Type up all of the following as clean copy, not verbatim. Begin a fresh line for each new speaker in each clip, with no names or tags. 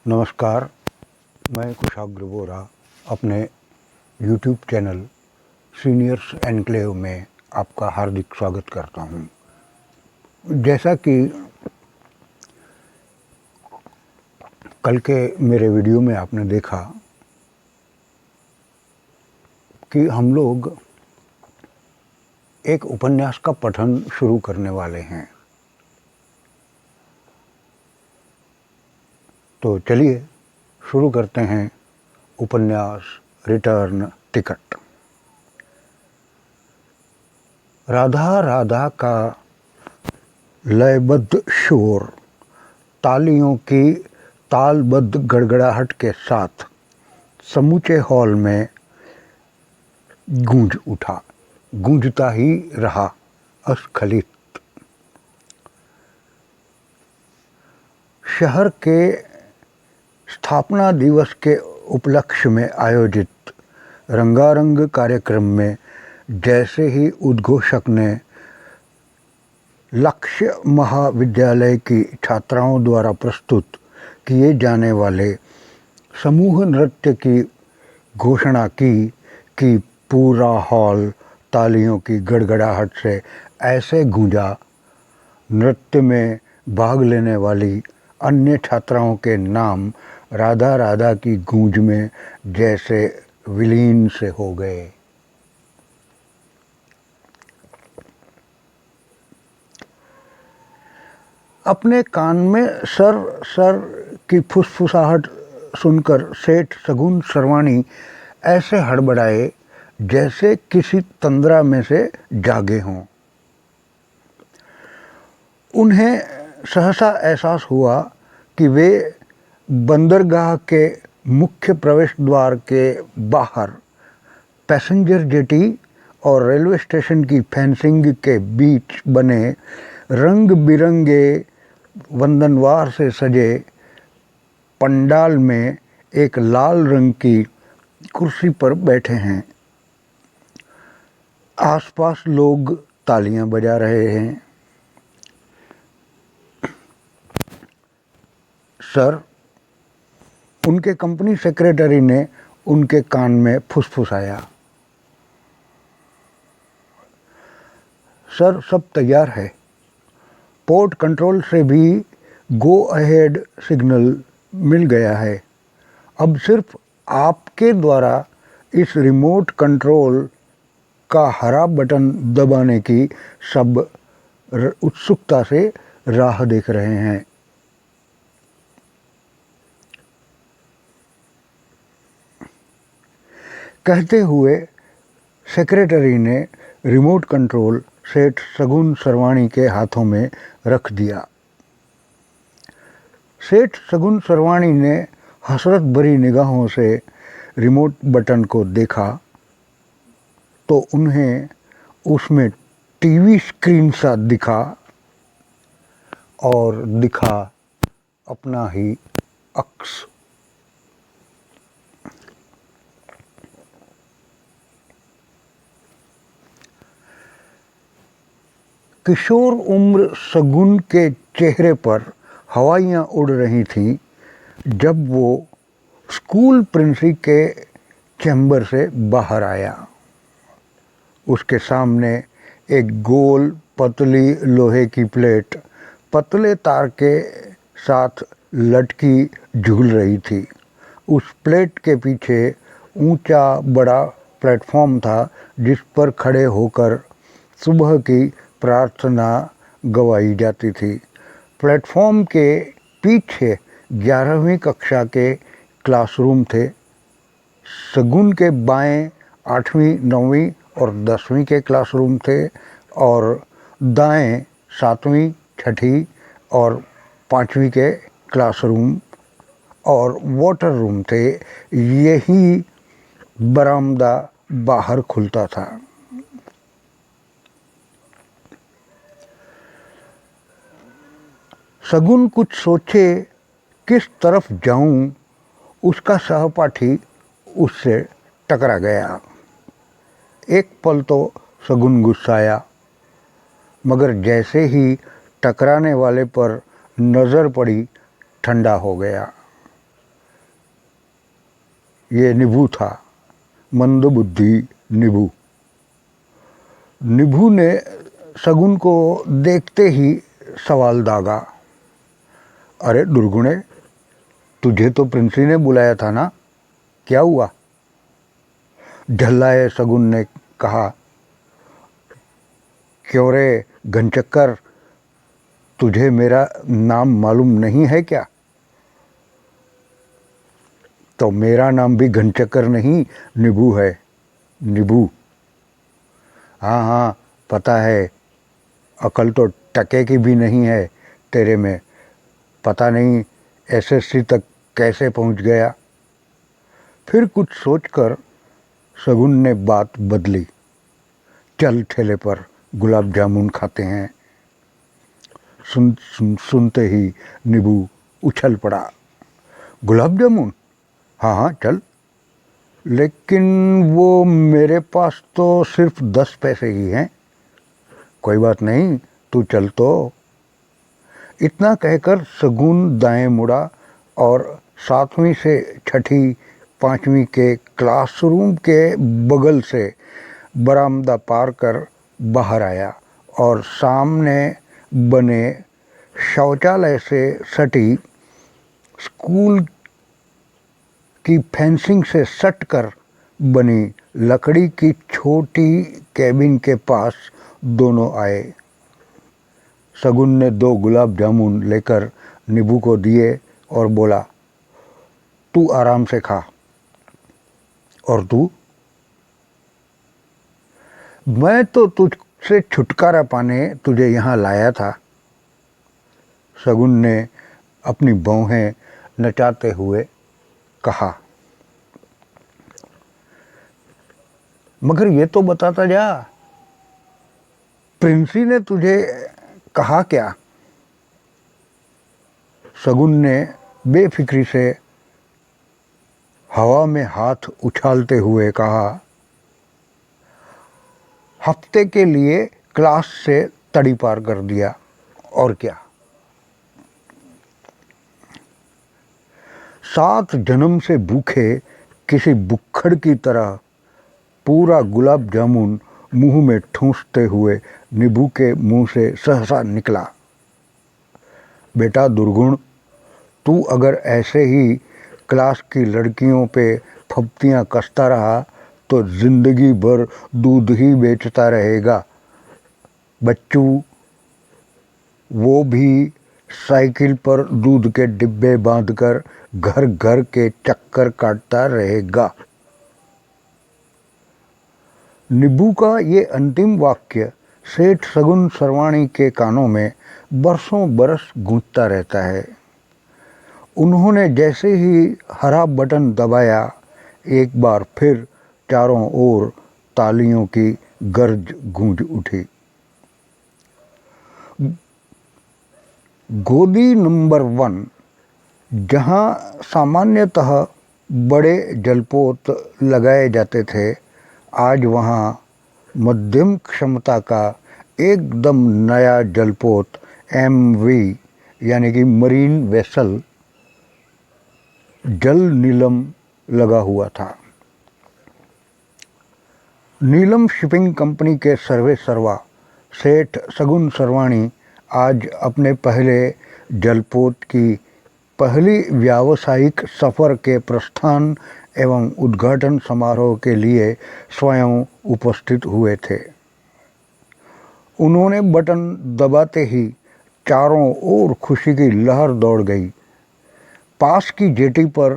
नमस्कार, मैं कुशाग्र बोरा अपने YouTube चैनल सीनियर्स एनक्लेव में आपका हार्दिक स्वागत करता हूं। जैसा कि कल के मेरे वीडियो में आपने देखा कि हम लोग एक उपन्यास का पठन शुरू करने वाले हैं। तो चलिए शुरू करते हैं उपन्यास रिटर्न टिकट। राधा राधा का लयबद्ध शोर तालियों की तालबद्ध गड़गड़ाहट के साथ समूचे हॉल में गूंज उठा, गूंजता ही रहा अस्खलित। शहर के स्थापना दिवस के उपलक्ष्य में आयोजित रंगारंग कार्यक्रम में जैसे ही उद्घोषक ने लक्ष्य महाविद्यालय की छात्राओं द्वारा प्रस्तुत किए जाने वाले समूह नृत्य की घोषणा की कि पूरा हॉल तालियों की गड़गड़ाहट से ऐसे गूंजा, नृत्य में भाग लेने वाली अन्य छात्राओं के नाम राधा राधा की गूंज में जैसे विलीन से हो गए। अपने कान में सर सर की फुसफुसाहट सुनकर सेठ सगुन सर्वाणी ऐसे हड़बड़ाए जैसे किसी तंद्रा में से जागे हों। उन्हें सहसा एहसास हुआ कि वे बंदरगाह के मुख्य प्रवेश द्वार के बाहर पैसेंजर जेटी और रेलवे स्टेशन की फेंसिंग के बीच बने रंग बिरंगे वंदनवार से सजे पंडाल में एक लाल रंग की कुर्सी पर बैठे हैं। आसपास लोग तालियां बजा रहे हैं। सर, उनके कंपनी सेक्रेटरी ने उनके कान में फुसफुसाया। सर, सब तैयार है। पोर्ट कंट्रोल से भी गो अहेड सिग्नल मिल गया है। अब सिर्फ आपके द्वारा इस रिमोट कंट्रोल का हरा बटन दबाने की सब उत्सुकता से राह देख रहे हैं। कहते हुए सेक्रेटरी ने रिमोट कंट्रोल सेठ सगुन सर्वाणी के हाथों में रख दिया। सेठ सगुन सर्वाणी ने हसरत भरी निगाहों से रिमोट बटन को देखा तो उन्हें उसमें टीवी स्क्रीन सा दिखा और दिखा अपना ही अक्स। किशोर उम्र सगुन के चेहरे पर हवाइयाँ उड़ रही थीं जब वो स्कूल प्रिंसी के चैम्बर से बाहर आया। उसके सामने एक गोल पतली लोहे की प्लेट पतले तार के साथ लटकी झूल रही थी। उस प्लेट के पीछे ऊंचा बड़ा प्लेटफॉर्म था जिस पर खड़े होकर सुबह की प्रार्थना गवाई जाती थी। प्लेटफॉर्म के पीछे 11वीं कक्षा के क्लासरूम थे। सगुन के बाएं 8वीं 9वीं और 10वीं के क्लासरूम थे और दाएं 7वीं 6ठी और 5वीं के क्लासरूम और वाटर रूम थे। यही बरामदा बाहर खुलता था। सगुन कुछ सोचे किस तरफ जाऊं, उसका सहपाठी उससे टकरा गया। एक पल तो सगुन गुस्साया, मगर जैसे ही टकराने वाले पर नज़र पड़ी ठंडा हो गया। ये निभू था, मंदबुद्धि निभू। निभू ने शगुन को देखते ही सवाल दागा, अरे दुर्गुणे, तुझे तो प्रिंसी ने बुलाया था ना, क्या हुआ? झल्लाए शगुन ने कहा, क्यों रे घनचक्कर, तुझे मेरा नाम मालूम नहीं है क्या? तो मेरा नाम भी घनचक्कर नहीं निभू है, निभू। हाँ हाँ पता है, अकल तो टके की भी नहीं है तेरे में, पता नहीं एसएससी तक कैसे पहुंच गया। फिर कुछ सोचकर शगुन ने बात बदली, चल ठेले पर गुलाब जामुन खाते हैं। सुनते ही निभू उछल पड़ा, गुलाब जामुन? हाँ हाँ चल, लेकिन वो मेरे पास तो सिर्फ 10 पैसे ही हैं। कोई बात नहीं, तू चल तो। इतना कहकर शगुन दाएं मुड़ा और 7वीं से 6ठी 5वीं के क्लासरूम के बगल से बरामदा पार कर बाहर आया और सामने बने शौचालय से सटी स्कूल की फेंसिंग से सटकर बनी लकड़ी की छोटी कैबिन के पास दोनों आए। शगुन ने 2 गुलाब जामुन लेकर निभू को दिए और बोला, तू आराम से खा। और तू? मैं तो तुझसे छुटकारा पाने तुझे यहाँ लाया था, शगुन ने अपनी भौहें नचाते हुए कहा। मगर ये तो बताता जा, प्रिंसी ने तुझे कहा क्या? शगुन ने बेफिक्री से हवा में हाथ उछालते हुए कहा, हफ्ते के लिए क्लास से तड़ी पार कर दिया, और क्या? 7 जन्म से भूखे किसी बुक्खड़ की तरह पूरा गुलाब जामुन मुंह में ठूंसते हुए निभू के मुंह से सहसा निकला, बेटा दुर्गुण, तू अगर ऐसे ही क्लास की लड़कियों पे फप्तियां कसता रहा तो जिंदगी भर दूध ही बेचता रहेगा बच्चू, वो भी साइकिल पर दूध के डिब्बे बांधकर घर घर के चक्कर काटता रहेगा। निभू का ये अंतिम वाक्य सेठ शगुन सरवाणी के कानों में बरसों बरस गूंजता रहता है। उन्होंने जैसे ही हरा बटन दबाया, एक बार फिर चारों ओर तालियों की गर्ज गूंज उठी। गोदी नंबर 1, जहां सामान्यतः बड़े जलपोत लगाए जाते थे, आज वहाँ मध्यम क्षमता का एकदम नया जलपोत MV यानी कि मरीन वेसल जल नीलम लगा हुआ था। नीलम शिपिंग कंपनी के सर्वे सर्वा सेठ शगुन सरवाणी आज अपने पहले जलपोत की पहली व्यावसायिक सफ़र के प्रस्थान एवं उद्घाटन समारोह के लिए स्वयं उपस्थित हुए थे। उन्होंने बटन दबाते ही चारों ओर खुशी की लहर दौड़ गई। पास की जेटी पर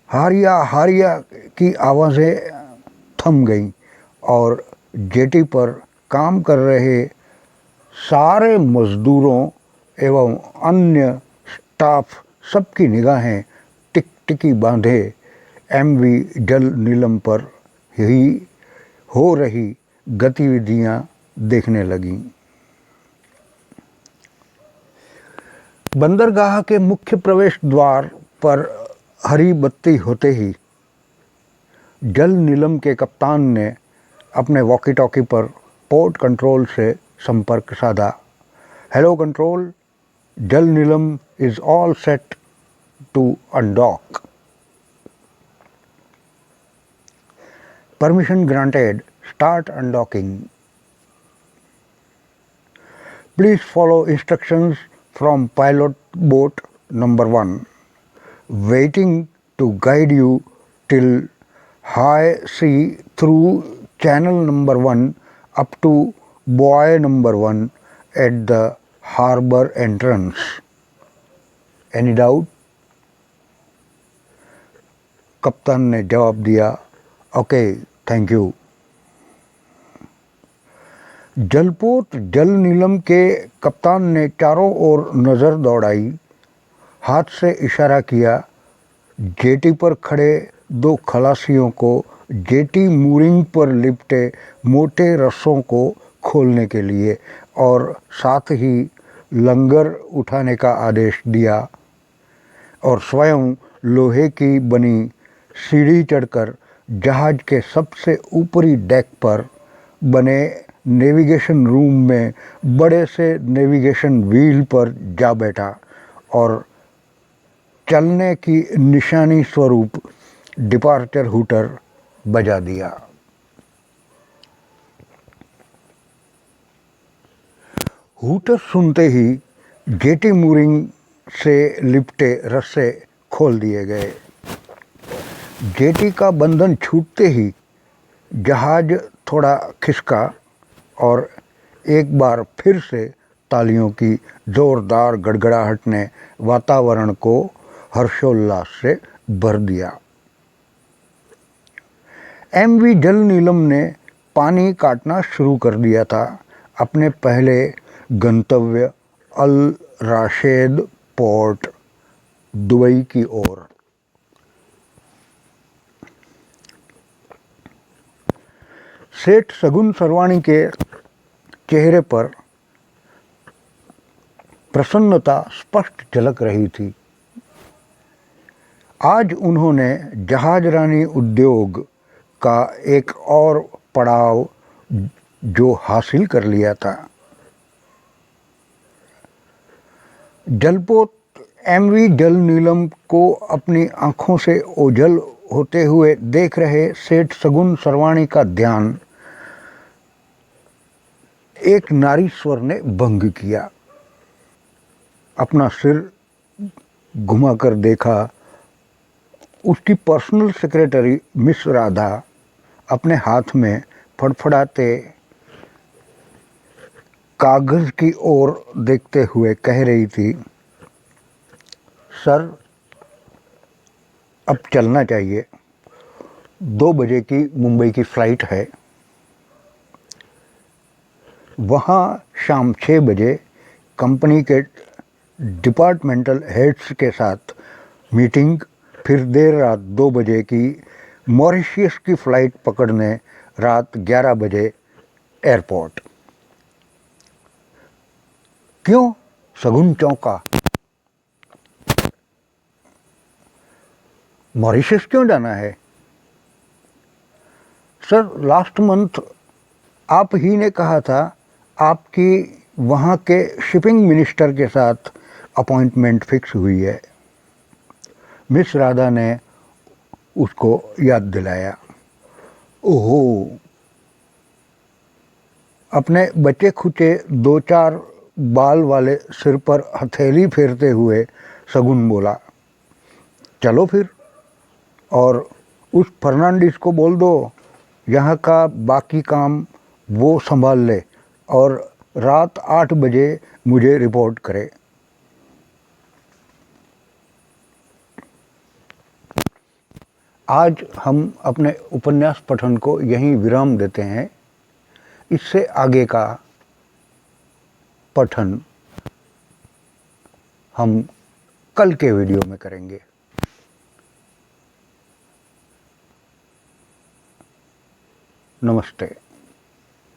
हारिया हारिया की आवाज़ें थम गईं और जेटी पर काम कर रहे सारे मजदूरों एवं अन्य स्टाफ सबकी निगाहें टिकटिकी बांधे MV जल नीलम पर ही हो रही गतिविधियां देखने लगीं। बंदरगाह के मुख्य प्रवेश द्वार पर हरी बत्ती होते ही जल नीलम के कप्तान ने अपने वॉकी टॉकी पर पोर्ट कंट्रोल से संपर्क साधा। Hello control, Jal Neelam is all set to undock. Permission granted. Start undocking. Please follow instructions from pilot boat number 1, waiting to guide you till high sea through channel number 1 up to buoy number 1 at the harbor entrance. Any doubt? कप्तान ने जवाब दिया, okay thank you. जलपोत जल नीलम के कप्तान ने चारों ओर नज़र दौड़ाई, हाथ से इशारा किया जेटी पर खड़े 2 खलासियों को जेटी मूरिंग पर लिपटे मोटे रस्सों को खोलने के लिए और साथ ही लंगर उठाने का आदेश दिया और स्वयं लोहे की बनी सीढ़ी चढ़कर जहाज के सबसे ऊपरी डेक पर बने नेविगेशन रूम में बड़े से नेविगेशन व्हील पर जा बैठा और चलने की निशानी स्वरूप डिपार्चर हूटर बजा दिया। हूटर सुनते ही जेटी मूरिंग से लिपटे रस्से खोल दिए गए। जेटी का बंधन छूटते ही जहाज थोड़ा खिसका और एक बार फिर से तालियों की जोरदार गड़गड़ाहट ने वातावरण को हर्षोल्लास से भर दिया। एमवी जल नीलम ने पानी काटना शुरू कर दिया था अपने पहले गंतव्य अल राशेद पोर्ट दुबई की ओर। सेठ सगुन सरवाणी के चेहरे पर प्रसन्नता स्पष्ट झलक रही थी। आज उन्होंने जहाजरानी उद्योग का एक और पड़ाव जो हासिल कर लिया था। जलपोत एमवी जल नीलम को अपनी आंखों से ओझल होते हुए देख रहे सेठ सगुन सरवाणी का ध्यान एक नारी स्वर ने भंग किया। अपना सिर घुमाकर देखा, उसकी पर्सनल सेक्रेटरी मिस राधा अपने हाथ में फड़फड़ाते कागज की ओर देखते हुए कह रही थी, सर अब चलना चाहिए, 2 बजे की मुंबई की फ़्लाइट है। वहाँ शाम 6 बजे कंपनी के डिपार्टमेंटल हेड्स के साथ मीटिंग, फिर देर रात 2 बजे की मॉरिशियस की फ़्लाइट पकड़ने रात 11 बजे एयरपोर्ट। क्यों? सगुन चौंका। मॉरिशस क्यों जाना है? सर लास्ट मंथ आप ही ने कहा था आपकी वहाँ के शिपिंग मिनिस्टर के साथ अपॉइंटमेंट फिक्स हुई है। मिस राधा ने उसको याद दिलाया। ओहो, अपने बचे खुचे 2-4 बाल वाले सिर पर हथेली फेरते हुए सगुन बोला, चलो फिर, और उस फर्नांडिस को बोल दो यहाँ का बाकी काम वो संभाल ले और रात 8 बजे मुझे रिपोर्ट करे। आज हम अपने उपन्यास पठन को यहीं विराम देते हैं। इससे आगे का पठन हम कल के वीडियो में करेंगे। नमस्ते।